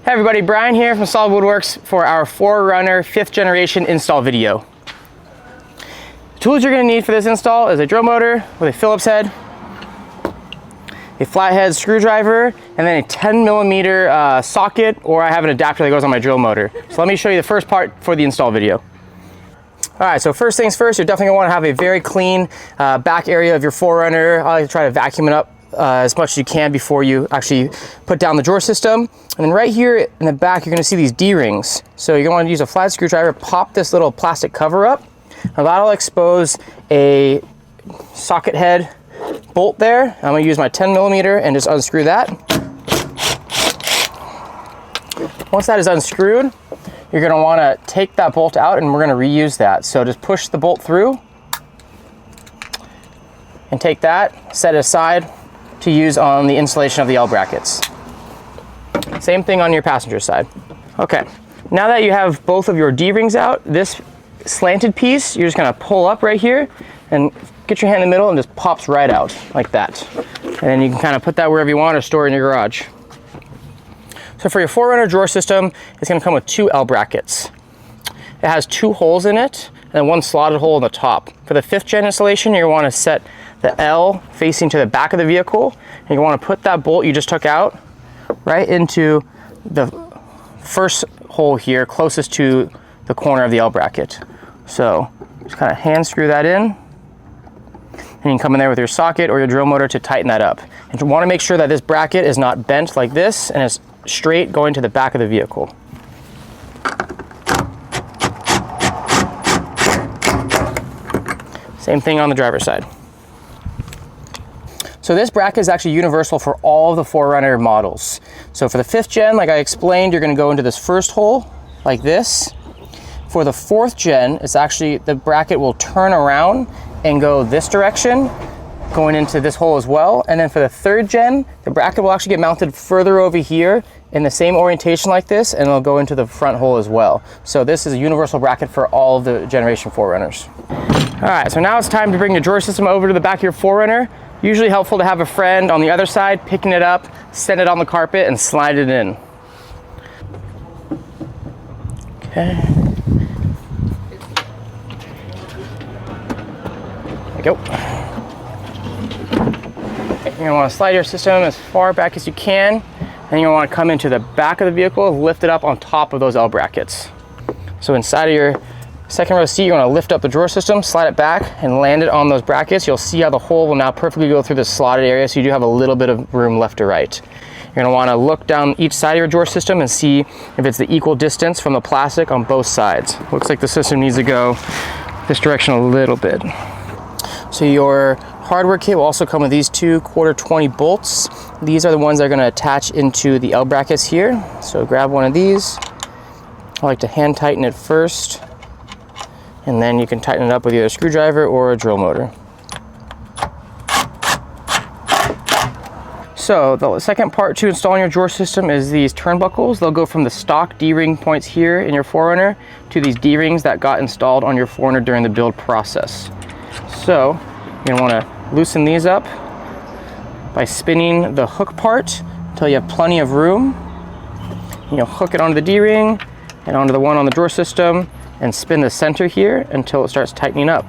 Hey everybody, Brian here from Solid Woodworks for our 4Runner 5th generation install video. The tools you're going to need for this install is a drill motor with a Phillips head, a flathead screwdriver, and then a 10mm socket, or I have an adapter that goes on my drill motor. So let me show you the first part for the install video. Alright, so first things first, you're definitely going to want to have a very clean back area of your 4Runner. I like to try to vacuum it up as much as you can before you actually put down the drawer system. And then right here in the back, you're going to see these D-rings. So you're going to want to use a flat screwdriver, pop this little plastic cover up. Now that'll expose a socket head bolt there. I'm going to use my 10mm and just unscrew that. Once that is unscrewed, you're going to want to take that bolt out and we're going to reuse that. So just push the bolt through and take that, set it aside to use on the installation of the L brackets. Same thing on your passenger side. Okay, now that you have both of your D-rings out, this slanted piece, you're just gonna pull up right here and get your hand in the middle and just pops right out like that. And then you can kind of put that wherever you want or store it in your garage. So for your 4Runner drawer system, it's gonna come with 2 L brackets. It has 2 holes in it and 1 slotted hole in the top. For the 5th gen installation, you're gonna wanna set the L facing to the back of the vehicle, and you want to put that bolt you just took out right into the first hole here closest to the corner of the L bracket. So just kind of hand screw that in, and you can come in there with your socket or your drill motor to tighten that up. And you want to make sure that this bracket is not bent like this and is straight going to the back of the vehicle. Same thing on the driver's side. So this bracket is actually universal for all of the 4Runner models. So for the 5th gen, like I explained, you're going to go into this first hole like this. For the 4th gen, it's actually, the bracket will turn around and go this direction, going into this hole as well. And then for the 3rd gen, the bracket will actually get mounted further over here in the same orientation like this, and it'll go into the front hole as well. So this is a universal bracket for all of the generation 4Runners. All right, so now it's time to bring the drawer system over to the back of your 4Runner. Usually helpful to have a friend on the other side picking it up, set it on the carpet, and slide it in. Okay. There we go. You're gonna want to slide your system as far back as you can, and you're gonna want to come into the back of the vehicle, lift it up on top of those L brackets. So inside of your second row seat, you're going to lift up the drawer system, slide it back, and land it on those brackets. You'll see how the hole will now perfectly go through the slotted area, so you do have a little bit of room left to right. You're going to want to look down each side of your drawer system and see if it's the equal distance from the plastic on both sides. Looks like the system needs to go this direction a little bit. So your hardware kit will also come with these 2 1/4-20 bolts. These are the ones that are going to attach into the L brackets here. So grab one of these. I like to hand tighten it first, and then you can tighten it up with either a screwdriver or a drill motor. So the second part to installing your drawer system is these turnbuckles. They'll go from the stock D-ring points here in your 4Runner to these D-rings that got installed on your 4Runner during the build process. So you're gonna wanna loosen these up by spinning the hook part until you have plenty of room. You'll hook it onto the D-ring and onto the one on the drawer system, and spin the center here until it starts tightening up.